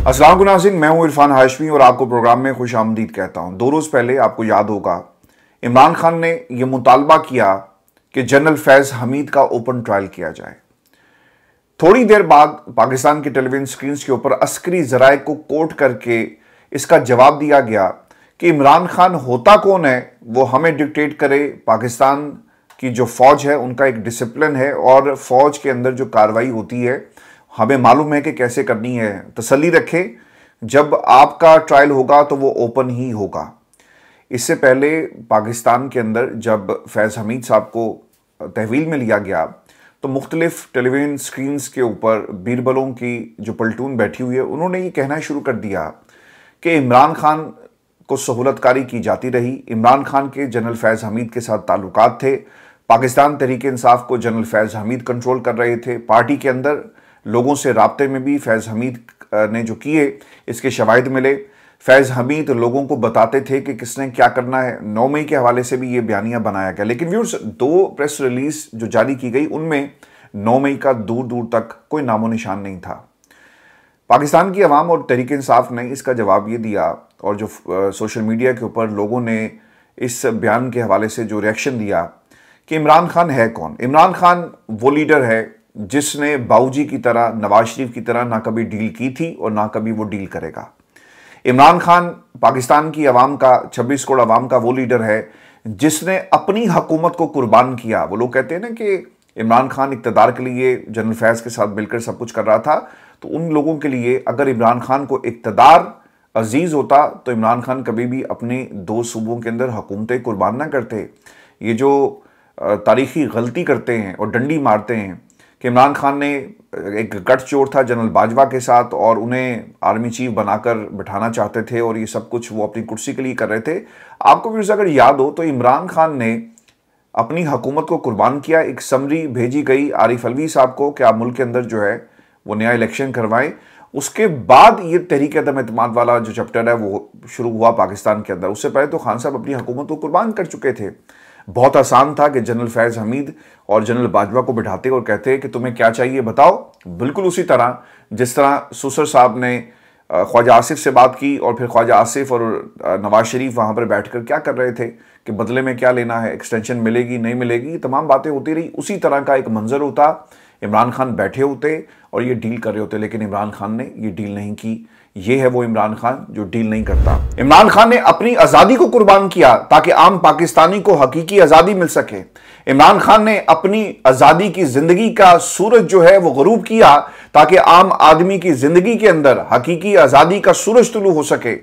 अस्सलाम वालेकुम नाज़रीन, मैं हूं इरफान हाशमी और आपको प्रोग्राम में खुश आमदीद कहता हूं। 2 रोज़ पहले आपको याद होगा इमरान खान ने यह मुतालबा किया कि जनरल फैज़ हमीद का ओपन ट्रायल किया जाए। थोड़ी देर बाद पाकिस्तान की टेलीविजन स्क्रीन के ऊपर अस्करी ज़राए को कोट करके इसका जवाब दिया गया कि इमरान खान होता कौन है वो हमें डिक्टेट करे। पाकिस्तान की जो फ़ौज है उनका एक डिसिप्लिन है और फ़ौज के अंदर जो कार्रवाई होती है हमें मालूम है कि कैसे करनी है। तसल्ली रखें, जब आपका ट्रायल होगा तो वो ओपन ही होगा। इससे पहले पाकिस्तान के अंदर जब फैज़ हमीद साहब को तहवील में लिया गया तो मुख्तलिफ टेलीविजन स्क्रीन्स के ऊपर बीरबलों की जो पलटून बैठी हुई है उन्होंने ये कहना शुरू कर दिया कि इमरान खान को सहूलतकारी की जाती रही। इमरान खान के जनरल फैज़ हमीद के साथ ताल्लुकात थे। पाकिस्तान तहरीक इंसाफ को जनरल फैज़ हमीद कंट्रोल कर रहे थे। पार्टी के अंदर लोगों से राब्ते में भी फैज़ हमीद ने जो किए इसके शवाहिद मिले। फैज़ हमीद लोगों को बताते थे कि किसने क्या करना है। 9 मई के हवाले से भी ये बयानिया बनाया गया, लेकिन व्यूअर्स 2 प्रेस रिलीज जो जारी की गई उनमें 9 मई का दूर दूर तक कोई नामो निशान नहीं था। पाकिस्तान की आवाम और तहरीक इंसाफ ने इसका जवाब ये दिया और जो सोशल मीडिया के ऊपर लोगों ने इस बयान के हवाले से जो रिएक्शन दिया कि इमरान खान है कौन। इमरान खान वो लीडर है जिसने बाऊजी की तरह, नवाज शरीफ की तरह ना कभी डील की थी और ना कभी वो डील करेगा। इमरान खान पाकिस्तान की आवाम का, 26 करोड़ आवाम का वो लीडर है जिसने अपनी हुकूमत को कुर्बान किया। वो लोग कहते हैं ना कि इमरान खान इक़्तिदार के लिए जनरल फैज़ के साथ मिलकर सब कुछ कर रहा था, तो उन लोगों के लिए अगर इमरान खान को इक़्तिदार अजीज़ होता तो इमरान खान कभी भी अपने 2 सूबों के अंदर हुकूमतें कुर्बान ना करते। ये जो तारीखी गलती करते हैं और डंडी मारते हैं कि इमरान खान ने एक गठजोड़ था जनरल बाजवा के साथ और उन्हें आर्मी चीफ बनाकर बिठाना चाहते थे और ये सब कुछ वो अपनी कुर्सी के लिए कर रहे थे। आपको भी अगर याद हो तो इमरान खान ने अपनी हुकूमत को कुर्बान किया। एक समरी भेजी गई आरिफ अलवी साहब को कि आप मुल्क के अंदर जो है वो नया इलेक्शन करवाएं। उसके बाद ये तहरीक अदम एतमाद वाला जो चैप्टर है वो शुरू हुआ पाकिस्तान के अंदर। उससे पहले तो खान साहब अपनी हुकूमत को कुर्बान कर चुके थे। बहुत आसान था कि जनरल फैज़ हमीद और जनरल बाजवा को बिठाते और कहते कि तुम्हें क्या चाहिए बताओ। बिल्कुल उसी तरह जिस तरह सुसर साहब ने ख्वाजा आसिफ से बात की और फिर ख्वाजा आसिफ और नवाज शरीफ वहाँ पर बैठकर क्या कर रहे थे कि बदले में क्या लेना है, एक्सटेंशन मिलेगी नहीं मिलेगी, तमाम बातें होती रही। उसी तरह का एक मंजर होता। इमरान खान बैठे होते और ये डील कर रहे होते, लेकिन इमरान खान ने ये डील नहीं की। ये है वो इमरान खान जो डील नहीं करता। इमरान खान ने अपनी आज़ादी को कुर्बान किया ताकि आम पाकिस्तानी को हकीकी आज़ादी मिल सके। इमरान खान ने अपनी आज़ादी की ज़िंदगी का सूरज जो है वो गरूब किया ताकि आम आदमी की ज़िंदगी के अंदर हकीकी आज़ादी का सूरज तुलू हो सके।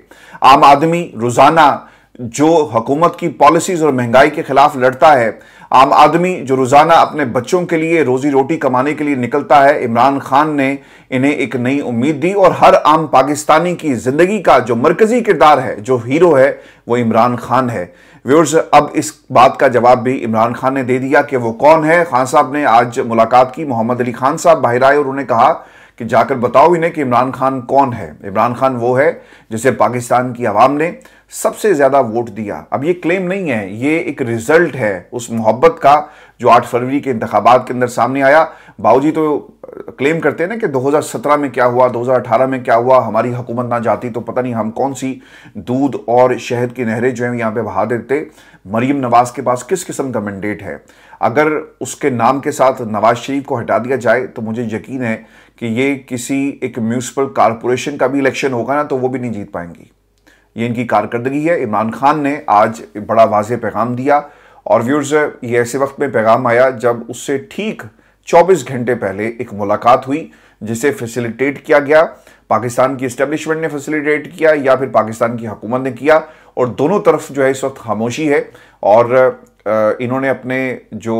आम आदमी रोज़ाना जो हुकूमत की पॉलिसीज़ और महंगाई के खिलाफ लड़ता है, आम आदमी जो रोज़ाना अपने बच्चों के लिए रोज़ी रोटी कमाने के लिए निकलता है, इमरान खान ने इन्हें एक नई उम्मीद दी और हर आम पाकिस्तानी की ज़िंदगी का जो मरकज़ी किरदार है, जो हीरो है, वो इमरान खान है। व्यूअर्स, अब इस बात का जवाब भी इमरान खान ने दे दिया कि वो कौन है। खान साहब ने आज मुलाकात की, मोहम्मद अली खान साहब बाहर आए और उन्होंने कहा कि जाकर बताओ इन्हें कि इमरान खान कौन है। इमरान खान वो है जिसे पाकिस्तान की आवाम ने सबसे ज़्यादा वोट दिया। अब ये क्लेम नहीं है, ये एक रिजल्ट है उस मोहब्बत का जो 8 फरवरी के इंतखाबात के अंदर सामने आया। बाऊजी तो क्लेम करते हैं ना कि 2017 में क्या हुआ, 2018 में क्या हुआ, हमारी हुकूमत ना जाती तो पता नहीं हम कौन सी दूध और शहद की नहरें जो हैं यहाँ पे बहा देते। मरीम नवाज के पास किस किस्म का मैंडेट है। अगर उसके नाम के साथ नवाज शरीफ को हटा दिया जाए तो मुझे यकीन है कि ये किसी एक म्यूनसिपल कारपोरेशन का भी इलेक्शन होगा ना तो वो भी नहीं जीत पाएंगी। ये इनकी कारकर्दगी है। इमरान खान ने आज बड़ा वाज़ेह पैगाम दिया और व्यूअर्स, ये ऐसे वक्त में पैगाम आया जब उससे ठीक 24 घंटे पहले एक मुलाकात हुई जिसे फैसिलिटेट किया गया। पाकिस्तान की इस्टेब्लिशमेंट ने फैसिलिटेट किया या फिर पाकिस्तान की हुकूमत ने किया और दोनों तरफ जो है इस वक्त खामोशी है और इन्होंने अपने जो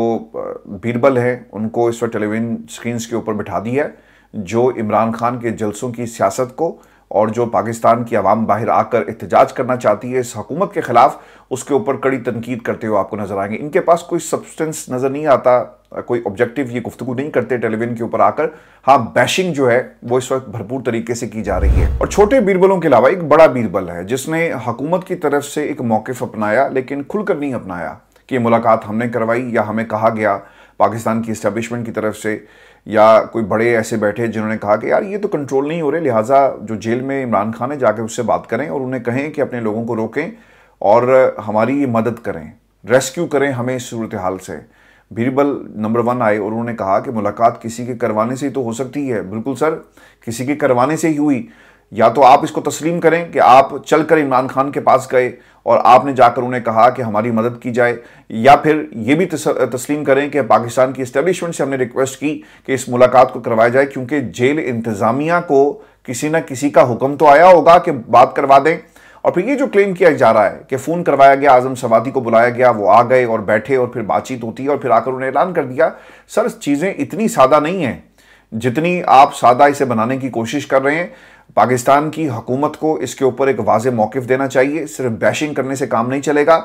बीरबल हैं उनको इस वक्त टेलीविजन स्क्रीन के ऊपर बिठा दिया है जो इमरान खान के जलसों की सियासत को और जो पाकिस्तान की आवाम बाहर आकर एहतजाज करना चाहती है इस हुकूमत के खिलाफ, उसके ऊपर कड़ी तनकीद करते हुए आपको नजर आएंगे। इनके पास कोई सब्सटेंस नजर नहीं आता, कोई ऑब्जेक्टिव ये गुफ्तगू नहीं करते टेलीविजन के ऊपर आकर। हाँ, बैशिंग जो है वो इस वक्त भरपूर तरीके से की जा रही है। और छोटे बीरबलों के अलावा एक बड़ा बीरबल है जिसने हुकूमत की तरफ से एक मौक़िफ़ अपनाया लेकिन खुलकर नहीं अपनाया कि मुलाकात हमने करवाई या हमें कहा गया पाकिस्तान की इस्टेब्लिशमेंट की तरफ से या कोई बड़े ऐसे बैठे जिन्होंने कहा कि यार ये तो कंट्रोल नहीं हो रहे, लिहाजा जो जेल में इमरान खान है जाके उससे बात करें और उन्हें कहें कि अपने लोगों को रोकें और हमारी मदद करें, रेस्क्यू करें हमें इस सूरत हाल से। बीरबल नंबर 1 आए और उन्होंने कहा कि मुलाकात किसी के करवाने से ही तो हो सकती है। बिल्कुल सर, किसी के करवाने से ही हुई। या तो आप इसको तस्लीम करें कि आप चलकर इमरान खान के पास गए और आपने जाकर उन्हें कहा कि हमारी मदद की जाए, या फिर ये भी तस्लीम करें कि पाकिस्तान की इस्टेब्लिशमेंट से हमने रिक्वेस्ट की कि इस मुलाकात को करवाया जाए, क्योंकि जेल इंतजामिया को किसी ना किसी का हुक्म तो आया होगा कि बात करवा दें। और फिर ये जो क्लेम किया जा रहा है कि फ़ोन करवाया गया, आज़म सवाती को बुलाया गया, वो आ गए और बैठे और फिर बातचीत होती है और फिर आकर उन्हें ऐलान कर दिया। सर, चीज़ें इतनी सादा नहीं हैं जितनी आप सादा इसे बनाने की कोशिश कर रहे हैं। पाकिस्तान की हुकूमत को इसके ऊपर एक वाज़ेह मौक़िफ़ देना चाहिए। सिर्फ बैशिंग करने से काम नहीं चलेगा,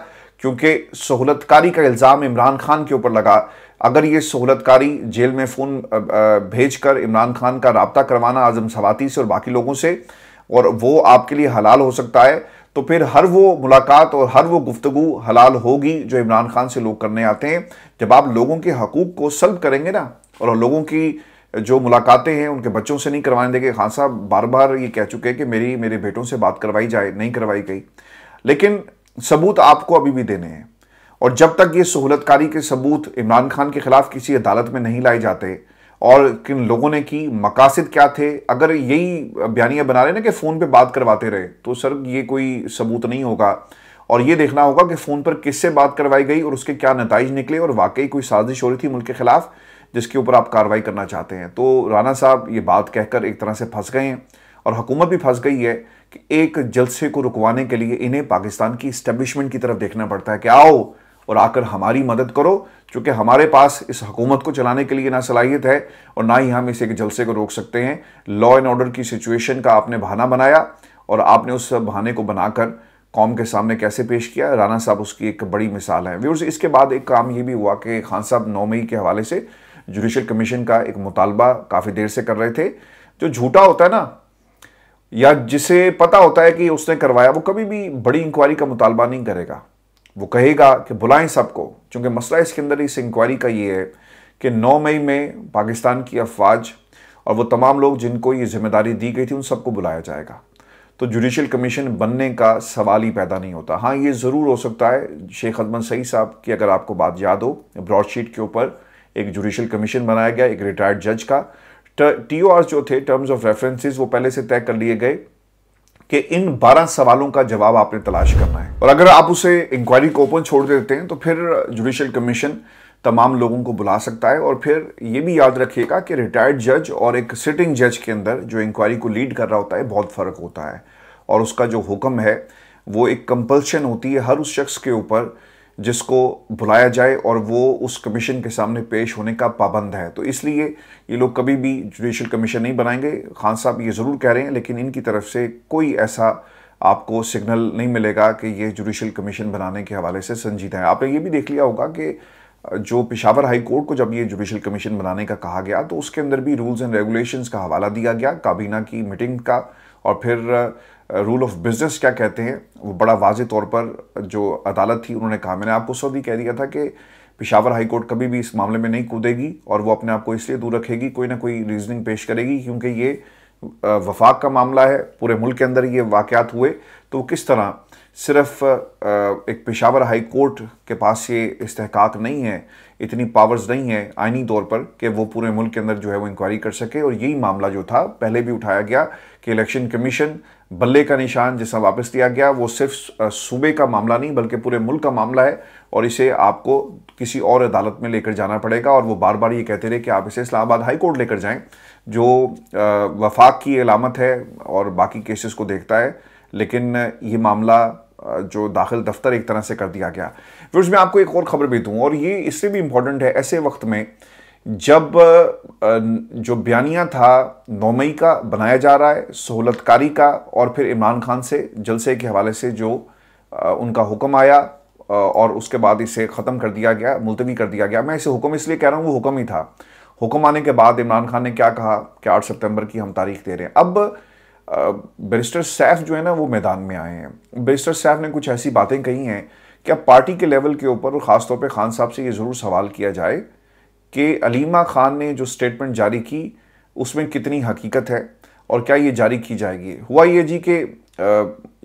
क्योंकि सहूलतकारी का इल्ज़ाम इमरान खान के ऊपर लगा। अगर ये सहूलतकारी जेल में फ़ोन भेजकर इमरान खान का रब्ता करवाना आज़म सवाती से और बाकी लोगों से, और वो आपके लिए हलाल हो सकता है, तो फिर हर वो मुलाकात और हर वो गुफ्तगू हलाल होगी जो इमरान खान से लोग करने आते हैं। जब आप लोगों के हकूक़ को सल्ब करेंगे ना, और लोगों की जो मुलाकातें हैं उनके बच्चों से नहीं करवाने देंगे। खान साहब बार बार ये कह चुके हैं कि मेरे बेटों से बात करवाई जाए, नहीं करवाई गई, लेकिन सबूत आपको अभी भी देने हैं। और जब तक ये सहूलतकारी के सबूत इमरान खान के खिलाफ किसी अदालत में नहीं लाए जाते और किन लोगों ने की, मकासद क्या थे, अगर यही बयानियां बना रहे ना कि फ़ोन पे बात करवाते रहे, तो सर ये कोई सबूत नहीं होगा। और ये देखना होगा कि फ़ोन पर किससे बात करवाई गई और उसके क्या नताइज निकले, और वाकई कोई साजिश हो रही थी मुल्क के खिलाफ जिसके ऊपर आप कार्रवाई करना चाहते हैं। तो राना साहब ये बात कहकर एक तरह से फंस गए हैं, और हुकूमत भी फंस गई है कि एक जलसे को रुकवाने के लिए इन्हें पाकिस्तान की इस्टेब्लिशमेंट की तरफ देखना पड़ता है कि आओ और आकर हमारी मदद करो, क्योंकि हमारे पास इस हुकूमत को चलाने के लिए ना सलाहियत है और ना ही हम इस एक जलसे को रोक सकते हैं। लॉ एंड ऑर्डर की सिचुएशन का आपने बहाना बनाया और आपने उस बहाने को बनाकर कौम के सामने कैसे पेश किया, राना साहब उसकी एक बड़ी मिसाल है। व्यूअर्स, इसके बाद एक काम ये भी हुआ कि खान साहब 9 मई के हवाले से जुडिशल कमीशन का एक मुतालबा काफ़ी देर से कर रहे थे। जो झूठा होता है ना, या जिसे पता होता है कि उसने करवाया, वो कभी भी बड़ी इंक्वायरी का मुतालबा नहीं करेगा। वो कहेगा कि बुलाएं सबको, क्योंकि मसला इसके अंदर इस इंक्वायरी का ये है कि 9 मई में पाकिस्तान की अफवाज और वो तमाम लोग जिनको ये जिम्मेदारी दी गई थी उन सबको बुलाया जाएगा। तो जुडिशल कमीशन बनने का सवाल ही पैदा नहीं होता। हाँ, ये ज़रूर हो सकता है, शेख अदमन सईद साहब की अगर आपको बात याद हो, ब्रॉडशीट के ऊपर एक जुडिशल कमीशन बनाया गया एक रिटायर्ड जज का। TOR जो थे, टर्म्स ऑफ रेफरेंसेस, वो पहले से तय कर लिए गए कि इन 12 सवालों का जवाब आपने तलाश करना है, और अगर आप उसे इंक्वायरी को ओपन छोड़ देते हैं तो फिर जुडिशल कमीशन तमाम लोगों को बुला सकता है। और फिर ये भी याद रखिएगा कि रिटायर्ड जज और एक सिटिंग जज के अंदर जो इंक्वायरी को लीड कर रहा होता है बहुत फ़र्क होता है, और उसका जो हुक्म है वो एक कंपल्शन होती है हर उस शख्स के ऊपर जिसको बुलाया जाए और वो उस कमीशन के सामने पेश होने का पाबंद है। तो इसलिए ये लोग कभी भी जुडिशल कमीशन नहीं बनाएंगे। खान साहब ये ज़रूर कह रहे हैं, लेकिन इनकी तरफ से कोई ऐसा आपको सिग्नल नहीं मिलेगा कि ये जुडिशल कमीशन बनाने के हवाले से संजीदा है। आपने ये भी देख लिया होगा कि जो पेशावर हाई कोर्ट को जब ये जुडिशल कमीशन बनाने का कहा गया तो उसके अंदर भी रूल्स एंड रेगुलेशंस का हवाला दिया गया, काबीना की मीटिंग का, और फिर रूल ऑफ बिजनेस क्या कहते हैं वो बड़ा वाज़े तौर पर जो अदालत थी उन्होंने कहा। मैंने आपको सभी कह दिया था कि पेशावर हाई कोर्ट कभी भी इस मामले में नहीं कूदेगी और वो अपने आप को इसलिए दूर रखेगी, कोई ना कोई रीजनिंग पेश करेगी, क्योंकि ये वफाक का मामला है, पूरे मुल्क के अंदर ये वाक़यात हुए, तो किस तरह सिर्फ एक पेशावर हाई कोर्ट के पास ये इस्तेहकाक नहीं है, इतनी पावर्स नहीं है आइनी तौर पर कि वो पूरे मुल्क के अंदर जो है वो इंक्वायरी कर सके। और यही मामला जो था पहले भी उठाया गया कि इलेक्शन कमीशन बल्ले का निशान जिसका वापस दिया गया वो सिर्फ सूबे का मामला नहीं बल्कि पूरे मुल्क का मामला है, और इसे आपको किसी और अदालत में लेकर जाना पड़ेगा। और वो बार बार ये कहते रहे कि आप इसे इस्लामाबाद हाई कोर्ट लेकर जाएं, जो वफाक की अलामत है और बाकी केसेस को देखता है, लेकिन ये मामला जो दाखिल दफ्तर एक तरह से कर दिया गया। फिर उसमें आपको एक और खबर भी दूँ, और ये इसलिए भी इम्पोर्टेंट है ऐसे वक्त में जब जो बयानिया था 9 मई का बनाया जा रहा है सहूलतकारी का, और फिर इमरान खान से जलसे के हवाले से जो उनका हुक्म आया और उसके बाद इसे ख़त्म कर दिया गया, मुलतवी कर दिया गया। मैं इसे हुक्म इसलिए कह रहा हूँ, वो हुक्म ही था। हुक्म आने के बाद इमरान खान ने क्या कहा कि 8 सितंबर की हम तारीख दे रहे हैं। अब बैरिस्टर सैफ जो है ना वो मैदान में आए हैं। बैरिस्टर सैफ ने कुछ ऐसी बातें कही हैं कि अब पार्टी के लेवल के ऊपर और ख़ासतौर पे खान साहब से ये ज़रूर सवाल किया जाए कि अलीमा खान ने जो स्टेटमेंट जारी की उसमें कितनी हकीकत है और क्या ये जारी की जाएगी। हुआ ये जी कि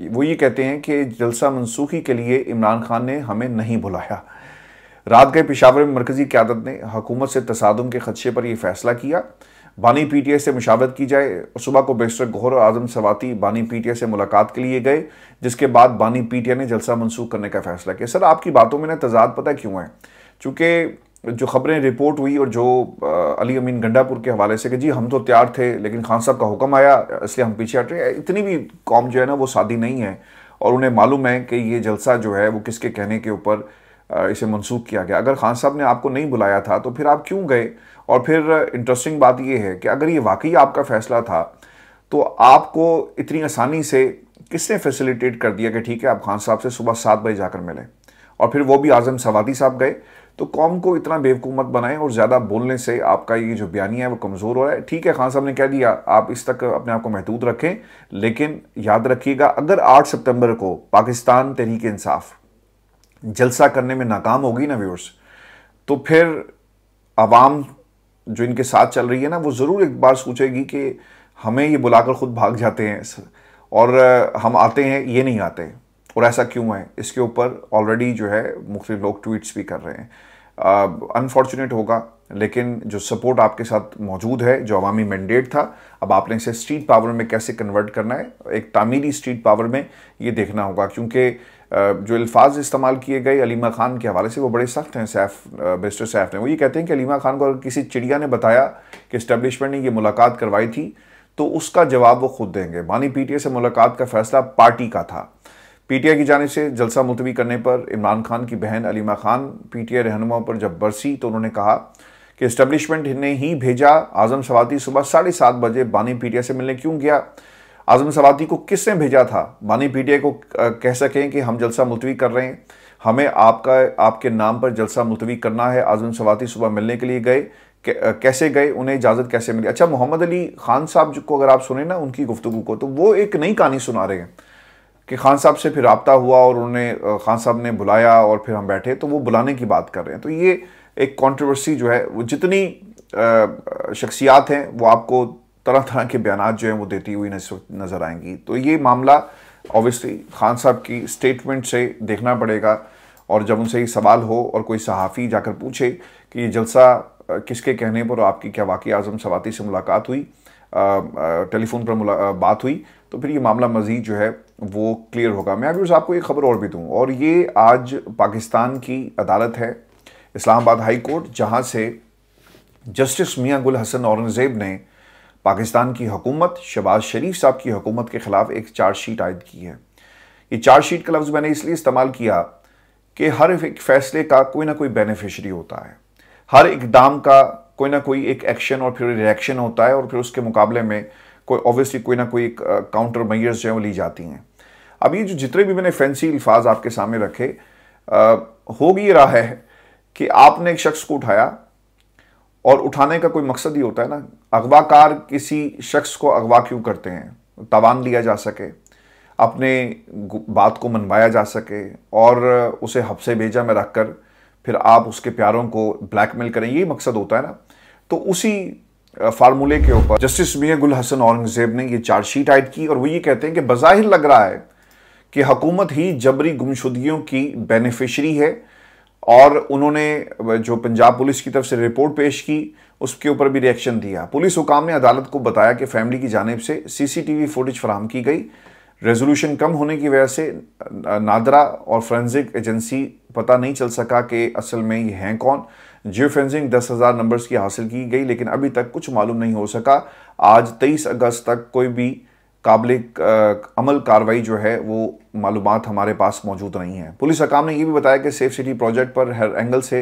वो ये कहते हैं कि जलसा मनसूखी के लिए इमरान खान ने हमें नहीं बुलाया। रात गए पेशावर में मरकजी क़यादत ने हुकूमत से तसादुम के खदशे पर यह फैसला किया, बानी पीटीआई से मुशावरत की जाए। सुबह को बैरिस्टर गौहर और आजम सवाती बानी पीटीआई से मुलाकात के लिए गए, जिसके बाद बानी पीटीआई ने जलसा मनसूख करने का फैसला किया। सर, आपकी बातों में ना तजाद पता क्यों है? चूँकि जो खबरें रिपोर्ट हुई और जो अली अमीन गंडापुर के हवाले से कि जी हम तो तैयार थे लेकिन खान साहब का हुक्म आया इसलिए हम पीछे हट रहे, इतनी भी कौम जो है ना वो सादी नहीं है और उन्हें मालूम है कि ये जलसा जो है वो किसके कहने के ऊपर इसे मनसूख किया गया। अगर खान साहब ने आपको नहीं बुलाया था तो फिर आप क्यों गए? और फिर इंटरेस्टिंग बात यह है कि अगर ये वाकई आपका फैसला था तो आपको इतनी आसानी से किसने फैसिलिटेट कर दिया कि ठीक है आप खान साहब से सुबह 7 बजे जाकर मिले, और फिर वो भी आजम सवाती साहब गए। तो कौम को इतना बेवकूफ़ मत बनाएं और ज़्यादा बोलने से आपका ये जो बयानिया है वो कमज़ोर हो रहा है। ठीक है, खान साहब ने कह दिया, आप इस तक अपने आप को महदूद रखें, लेकिन याद रखिएगा अगर 8 सितंबर को पाकिस्तान तहरीक इंसाफ जलसा करने में नाकाम होगी ना व्यूअर्स, तो फिर आवाम जो इनके साथ चल रही है ना वो ज़रूर एक बार सोचेगी कि हमें ये बुलाकर खुद भाग जाते हैं और हम आते हैं, ये नहीं आते, और ऐसा क्यों है? इसके ऊपर ऑलरेडी जो है मुख्तलिफ लोग ट्वीट्स भी कर रहे हैं। अनफॉर्चुनेट होगा, लेकिन जो सपोर्ट आपके साथ मौजूद है, जो अवामी मैंडेट था, अब आपने इसे स्ट्रीट पावर में कैसे कन्वर्ट करना है, एक तामीरी स्ट्रीट पावर में ये देखना होगा। क्योंकि जो अल्फाज इस्तेमाल किए गए अलीमा खान के हवाले से वो बड़े सख्त हैं। बैरिस्टर सैफ ने वो ये कहते हैं कि अलीमा खान को अगर किसी चिड़िया ने बताया कि इस्टेब्लिशमेंट ने ये मुलाकात करवाई थी तो उसका जवाब वो खुद देंगे। बानी पीटीआई से मुलाकात का फैसला पार्टी का था। पीटीआई की जानिब से जलसा मुलतवी करने पर इमरान खान की बहन अलीमा खान पीटीआई रहनुमाओं पर जब बरसी तो उन्होंने कहा कि इस्टेब्लिशमेंट ने ही भेजा। आजम सवाती सुबह 7:30 बजे बानी पीटीआई से मिलने क्यों गया? आजम सवाती को किसने भेजा था? बानी पीटीआई को कह सकें कि हम जलसा मुलतवी कर रहे हैं, हमें आपके नाम पर जलसा मुलतवी करना है। आजम सवाती सुबह मिलने के लिए गए, कैसे गए, उन्हें इजाज़त कैसे मिली? अच्छा, मोहम्मद अली खान साहब को अगर आप सुने ना उनकी गुफ्तगू को, तो वो एक नई कहानी सुना रहे हैं कि खान साहब से फिर रब्ता हुआ और उन्हें खान साहब ने बुलाया और फिर हम बैठे, तो वो बुलाने की बात कर रहे हैं। तो ये एक कंट्रोवर्सी जो है, वो जितनी शख्सियात हैं वो आपको तरह तरह के बयान जो हैं वो देती हुई नज़र आएंगी। तो ये मामला ऑब्वियसली खान साहब की स्टेटमेंट से देखना पड़ेगा, और जब उनसे ये सवाल हो और कोई सहाफ़ी जाकर पूछे कि ये जलसा किसके कहने पर आपकी क्या वाकई आजम सवाती से मुलाकात हुई, टेलीफोन पर बात हुई, तो फिर ये मामला मज़ीद जो है वो क्लियर होगा। मैं अभी आपको एक खबर और भी दूँ, और ये आज पाकिस्तान की अदालत है, इस्लामाबाद हाई कोर्ट, जहाँ से जस्टिस मियां गुल हसन औरंगज़ेब ने पाकिस्तान की हुकूमत, शहबाज शरीफ साहब की हुकूमत के ख़िलाफ़ एक चार्जशीट आयद की है। ये चार्जशीट का लफ्ज़ मैंने इसलिए इस्तेमाल किया कि हर एक फ़ैसले का कोई ना कोई बेनिफिशरी होता है, हर इकदाम का कोई ना कोई एक एक्शन और फिर रिएक्शन होता है, और फिर उसके मुकाबले में कोई ऑब्वियसली कोई ना कोई काउंटर मेजर्स जो है वो ली जाती हैं। अब ये जो जितने भी मैंने फैंसी अल्फाज आपके सामने रखे, हो ये रहा है कि आपने एक शख्स को उठाया, और उठाने का कोई मकसद ही होता है ना, अगवाकार किसी शख्स को अगवा क्यों करते हैं? तावान लिया जा सके, अपने बात को मनवाया जा सके, और उसे हब्से भेजा में रख कर फिर आप उसके प्यारों को ब्लैकमेल करें, यही मकसद होता है ना। तो उसी फार्मूले के ऊपर जस्टिस मियां गुल हसन औरंगज़ेब ने ये चार्जशीट आयद की, और वो ये कहते हैं कि बज़ाहिर लग रहा है कि हुकूमत ही जबरी गुमशुदगियों की बेनिफिशरी है, और उन्होंने जो पंजाब पुलिस की तरफ से रिपोर्ट पेश की उसके ऊपर भी रिएक्शन दिया। पुलिस हुकाम ने अदालत को बताया कि फैमिली की जानिब से सीसीटीवी फुटेज फराहम की गई, रेजोल्यूशन कम होने की वजह से नादरा और फोरेंसिक एजेंसी पता नहीं चल सका कि असल में ये हैं कौन। जियो फेंसिंग 10,000 नंबर्स की हासिल की गई, लेकिन अभी तक कुछ मालूम नहीं हो सका। आज 23 अगस्त तक कोई भी काबिल अमल कार्रवाई जो है वो मालूमात हमारे पास मौजूद नहीं है। पुलिस हकाम ने यह भी बताया कि सेफ सिटी प्रोजेक्ट पर हर एंगल से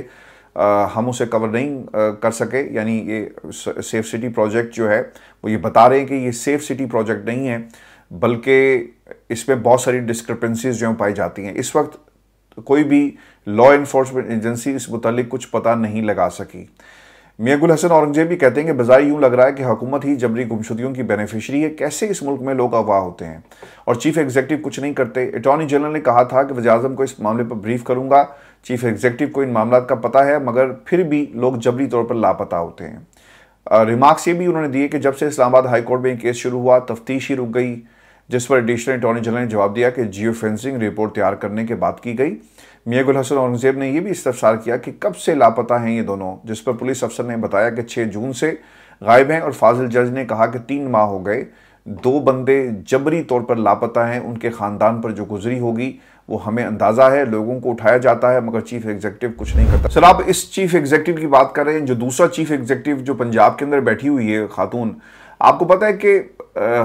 हम उसे कवर नहीं कर सके, यानी ये सेफ सिटी प्रोजेक्ट जो है वो ये बता रहे हैं कि ये सेफ सिटी प्रोजेक्ट नहीं है, बल्कि इसमें बहुत सारी डिस्क्रिपेंसीज जो पाई जाती हैं। इस वक्त कोई भी लॉ इन्फोर्समेंट एजेंसी इस मुतालिक कुछ पता नहीं लगा सकी। मियां गुल हसन औरंगज़ेब भी कहते हैं कि बज़ाहिर यूँ लग रहा है कि हुकूमत ही जबरी गुमशुदगियों की बेनिफिशरी है। कैसे इस मुल्क में लोग अगवा होते हैं और चीफ एग्जीक्यूटिव कुछ नहीं करते? अटॉर्नी जनरल ने कहा था कि वज़ीर आज़म को इस मामले पर ब्रीफ करूंगा, चीफ एग्जीक्यूटिव को इन मामला का पता है, मगर फिर भी लोग जबरी तौर पर लापता होते हैं। रिमार्क्स ये भी उन्होंने दिए कि जब से इस्लामाबाद हाई कोर्ट में ये केस शुरू हुआ, तफ्तीश ही रुक गई, जिस पर एडिशनल अटॉर्नी जनरल ने जवाब दिया कि जियो फेंसिंग रिपोर्ट तैयार करने के बाद की गई। मियां गुल हसन औरंगजेब ने यह भी इस्तफसार किया कि कब से लापता हैं ये दोनों, जिस पर पुलिस अफसर ने बताया कि 6 जून से गायब हैं, और फाजिल जज ने कहा कि 3 माह हो गए, 2 बंदे जबरी तौर पर लापता हैं, उनके ख़ानदान पर जो गुजरी होगी वो हमें अंदाज़ा है। लोगों को उठाया जाता है मगर चीफ एग्जीक्यूटिव कुछ नहीं करता। सर, आप इस चीफ एग्जीक्यूटिव की बात कर रहे हैं, जो दूसरा चीफ एग्जीक्यूटिव जो पंजाब के अंदर बैठी हुई है खातून, आपको पता है कि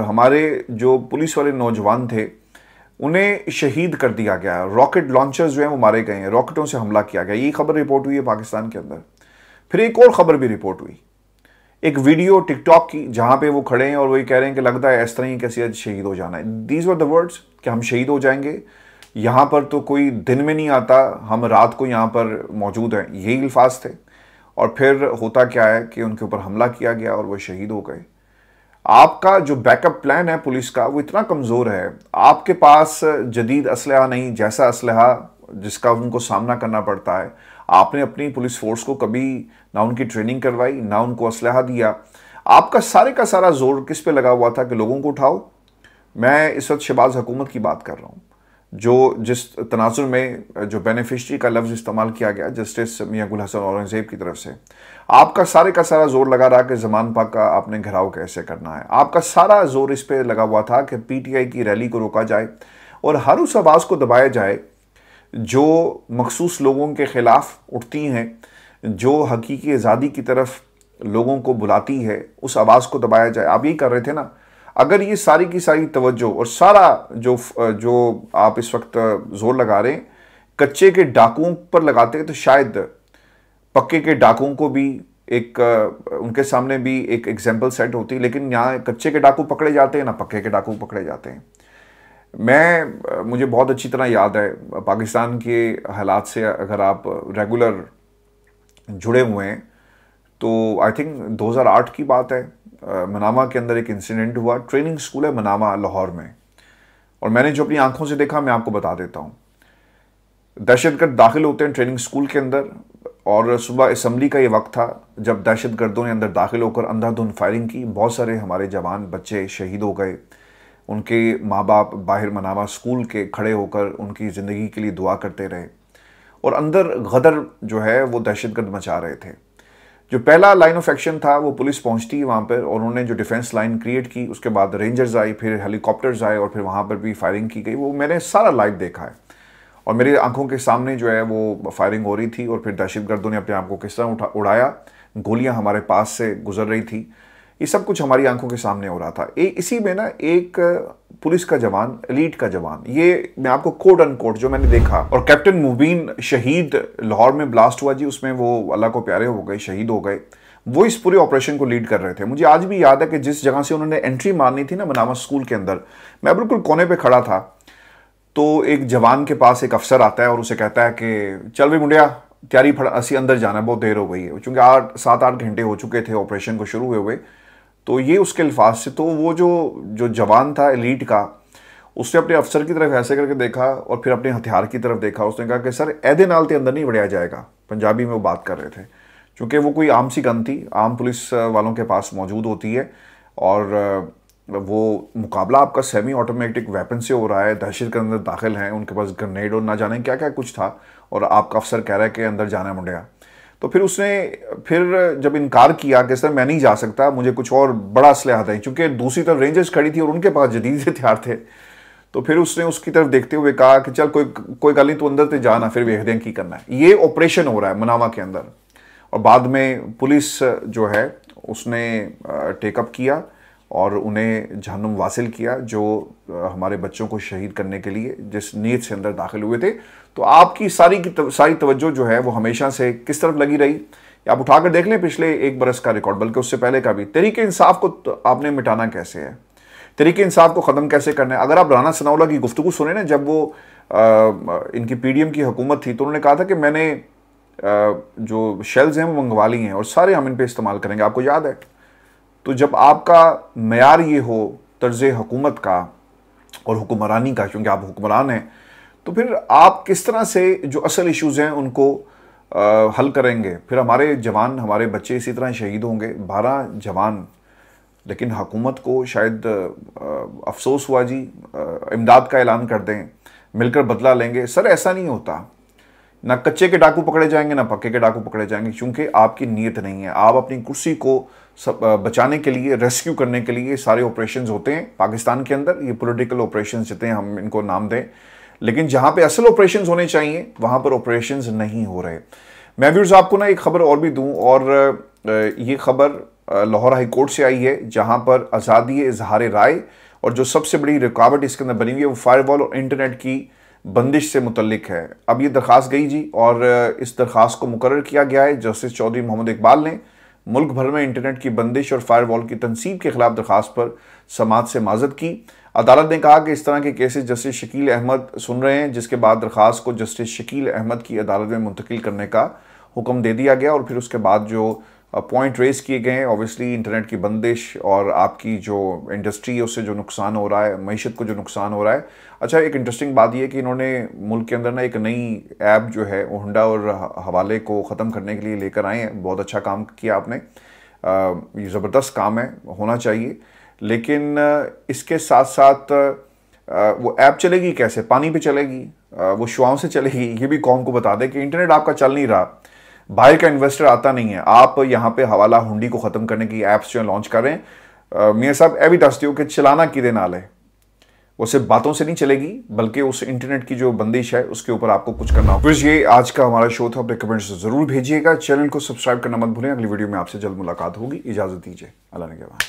हमारे जो पुलिस वाले नौजवान थे उन्हें शहीद कर दिया गया। रॉकेट लॉन्चर्स जो हैं वो मारे गए हैं, रॉकेटों से हमला किया गया। ये खबर रिपोर्ट हुई है पाकिस्तान के अंदर। फिर एक और खबर भी रिपोर्ट हुई, एक वीडियो टिकटॉक की, जहां पे वो खड़े हैं और वही कह रहे हैं कि लगता है इस तरह ही कैसे आज शहीद हो जाना है। दीज वर द वर्ड्स कि हम शहीद हो जाएंगे, यहाँ पर तो कोई दिन में नहीं आता, हम रात को यहाँ पर मौजूद हैं, यही अल्फाज थे। और फिर होता क्या है कि उनके ऊपर हमला किया गया और वो शहीद हो गए। आपका जो बैकअप प्लान है पुलिस का वो इतना कमज़ोर है, आपके पास जदीद असलहा नहीं, जैसा असलहा जिसका उनको सामना करना पड़ता है। आपने अपनी पुलिस फोर्स को कभी ना उनकी ट्रेनिंग करवाई, ना उनको असलहा दिया। आपका सारे का सारा जोर किस पे लगा हुआ था कि लोगों को उठाओ। मैं इस वक्त शहबाज हुकूमत की बात कर रहा हूँ, जो जिस तनाजुर में जो बेनिफिशरी का लफ्ज़ इस्तेमाल किया गया जस्टिस मियां गुल हसन औरंगजेब की तरफ से, आपका सारे का सारा जोर लगा रहा कि ज़मान पाक का आपने घेराव कैसे करना है। आपका सारा जोर इस पे लगा हुआ था कि पीटीआई की रैली को रोका जाए और हर उस आवाज़ को दबाया जाए जो मखसूस लोगों के ख़िलाफ़ उठती हैं, जो हकीकी आज़ादी की तरफ लोगों को बुलाती है, उस आवाज़ को दबाया जाए। आप यही कर रहे थे ना। अगर ये सारी की सारी तवज्जो और सारा जो आप इस वक्त जोर लगा रहे हैं कच्चे के डाकुओं पर लगाते तो शायद पक्के के डाकुओं को भी एक उनके सामने भी एक एग्जाम्पल सेट होती, लेकिन यहाँ कच्चे के डाकू पकड़े जाते हैं ना पक्के के डाकू पकड़े जाते हैं। मुझे बहुत अच्छी तरह याद है पाकिस्तान के हालात से अगर आप रेगुलर जुड़े हुए हैं तो आई थिंक 2008 की बात है। मनामा के अंदर एक इंसिडेंट हुआ, ट्रेनिंग स्कूल है मनामा लाहौर में, और मैंने जो अपनी आंखों से देखा मैं आपको बता देता हूँ। दहशतगर्द दाखिल होते हैं ट्रेनिंग स्कूल के अंदर, और सुबह असम्बली का ये वक्त था जब दहशतगर्दों ने अंदर दाखिल होकर अंधाधुंध फायरिंग की। बहुत सारे हमारे जवान बच्चे शहीद हो गए, उनके माँ बाप बाहर मनामा स्कूल के खड़े होकर उनकी ज़िंदगी के लिए दुआ करते रहे, और अंदर गदर जो है वो दहशतगर्द मचा रहे थे। जो पहला लाइन ऑफ एक्शन था वो पुलिस पहुंचती है वहाँ पर, और उन्होंने जो डिफेंस लाइन क्रिएट की, उसके बाद रेंजर्स आई, फिर हेलीकॉप्टर्स आए, और फिर वहाँ पर भी फायरिंग की गई। वो मैंने सारा लाइव देखा है और मेरी आंखों के सामने जो है वो फायरिंग हो रही थी, और फिर दहशतगर्दों ने अपने आप को किस तरह उड़ाया, गोलियाँ हमारे पास से गुजर रही थी। ये सब कुछ हमारी आंखों के सामने हो रहा था। इसी में ना एक पुलिस का जवान, एलीट का जवान, ये मैं आपको कोट अनकोट जो मैंने देखा, और कैप्टन मुबीन शहीद लाहौर में ब्लास्ट हुआ जी, उसमें वो अल्लाह को प्यारे हो गए, शहीद हो गए। वो इस पूरे ऑपरेशन को लीड कर रहे थे। मुझे आज भी याद है कि जिस जगह से उन्होंने एंट्री मारनी थी ना मनामा स्कूल के अंदर, मैं बिल्कुल कोने पर खड़ा था, तो एक जवान के पास एक अफसर आता है और उसे कहता है कि चल भाई मुंडिया तैयारी फड़ा, असी अंदर जाना, बहुत देर हो गई है, क्योंकि 7-8 घंटे हो चुके थे ऑपरेशन को शुरू हुए। तो ये उसके अल्फाज से, तो वो जो जवान था एलीट का, उसने अपने अफसर की तरफ ऐसे करके देखा और फिर अपने हथियार की तरफ देखा। उसने कहा कि सर ऐदे नाल ते अंदर नहीं बढ़ाया जाएगा। पंजाबी में वो बात कर रहे थे, क्योंकि वो कोई आम सी गन थी, आम पुलिस वालों के पास मौजूद होती है, और वो मुकाबला आपका सेमी ऑटोमेटिक वेपन से हो रहा है, दहशत के अंदर दाखिल हैं, उनके पास ग्रेनेड और ना जाने क्या क्या कुछ था, और आपका अफसर कह रहा है कि अंदर जाना है मुंडिया। तो फिर उसने जब इनकार किया कि सर मैं नहीं जा सकता, मुझे कुछ और बड़ा असलहा था, क्योंकि दूसरी तरफ रेंजर्स खड़ी थी और उनके पास जदीद हथियार थे। तो फिर उसने उसकी तरफ देखते हुए कहा कि चल कोई गल नहीं, तू अंदर तो जाना, फिर देखते हैं की करना है। ये ऑपरेशन हो रहा है मनामा के अंदर, और बाद में पुलिस जो है उसने टेकअप किया और उन्हें जहन्नुम वासिल किया, जो हमारे बच्चों को शहीद करने के लिए जिस नीयत से अंदर दाखिल हुए थे। तो आपकी सारी तवज्जो जो है वो हमेशा से किस तरफ लगी रही, आप उठाकर देख लें पिछले 1 बरस का रिकॉर्ड, बल्कि उससे पहले का भी। तरीके इंसाफ को तो आपने मिटाना कैसे है, तरीके इंसाफ को ख़त्म कैसे करना है। अगर आप राना सनाउल्लाह की गुफ्तगू सुने ना, जब वो इनकी पीडीएम की हुकूमत थी, तो उन्होंने कहा था कि मैंने जो शेल्स हैं वो मंगवा ली हैं और सारे हम इन पर इस्तेमाल करेंगे, आपको याद है। तो जब आपका मयार ये हो तर्ज हुकूमत का और हुक्मरानी का, क्योंकि आप हुक्मरान हैं, तो फिर आप किस तरह से जो असल इश्यूज़ हैं उनको हल करेंगे? फिर हमारे जवान, हमारे बच्चे इसी तरह शहीद होंगे। 12 जवान, लेकिन हुकूमत को शायद अफसोस हुआ जी, इमदाद का ऐलान कर दें, मिलकर बदला लेंगे। सर ऐसा नहीं होता, ना कच्चे के डाकू पकड़े जाएंगे ना पक्के के डाकू पकड़े जाएंगे, क्योंकि आपकी नीयत नहीं है। आप अपनी कुर्सी को बचाने के लिए, रेस्क्यू करने के लिए सारे ऑपरेशंस होते हैं पाकिस्तान के अंदर, ये पॉलिटिकल ऑपरेशंस जितने हम इनको नाम दें, लेकिन जहां पे असल ऑपरेशंस होने चाहिए वहां पर ऑपरेशंस नहीं हो रहे। मैं व्यूअर्स आपको ना एक खबर और भी दूं, और ये खबर लाहौर हाई कोर्ट से आई है, जहां पर आज़ादी इजहार राय और जो सबसे बड़ी रुकावट इसके अंदर बनी हुई है वो फायरवॉल और इंटरनेट की बंदिश से मुतल्लिक है। अब ये दरख्वास्त गई जी, और इस दरख्वास्त को मुकर्रर किया गया है। जस्टिस चौधरी मोहम्मद इकबाल ने मुल्क भर में इंटरनेट की बंदिश और फायरवॉल की तनसीब के खिलाफ दरख्वास्त पर समाअत से माजत की। अदालत ने कहा कि इस तरह के केसेस जस्टिस शकील अहमद सुन रहे हैं, जिसके बाद दरख्वास्त को जस्टिस शकील अहमद की अदालत में मुंतकिल करने का हुक्म दे दिया गया। और फिर उसके बाद जो पॉइंट रेज किए गए हैं, ऑब्वियसली इंटरनेट की बंदिश और आपकी जो इंडस्ट्री है उससे जो नुकसान हो रहा है, मईशत को जो नुकसान हो रहा है। अच्छा, एक इंटरेस्टिंग बात यह कि इन्होंने मुल्क के अंदर ना एक नई ऐप जो है वो हुंडा और हवाले को ख़त्म करने के लिए लेकर आए हैं। बहुत अच्छा काम किया आपने, ये ज़बरदस्त काम है, होना चाहिए। लेकिन इसके साथ साथ वो ऐप चलेगी कैसे? पानी पे चलेगी, वो शुआओं से चलेगी? ये भी कौम को बता दें कि इंटरनेट आपका चल नहीं रहा, बाहर का इन्वेस्टर आता नहीं है, आप यहाँ पे हवाला हुंडी को ख़त्म करने की ऐप्स जो लॉन्च कर रहे हैं। मियाँ साहब ए भी दस दियो कि चलाना किदे नाल है, वो सिर्फ बातों से नहीं चलेगी, बल्कि उस इंटरनेट की जो बंदिश है उसके ऊपर आपको कुछ करना होगा। फिर ये आज का हमारा शो था, अपने कमेंट्स ज़रूर भेजिएगा, चैनल को सब्सक्राइब करना मत भूलें। अगली वीडियो में आपसे जल्द मुलाकात होगी, इजाज़त दीजिए, अल्लाह ने के बाद।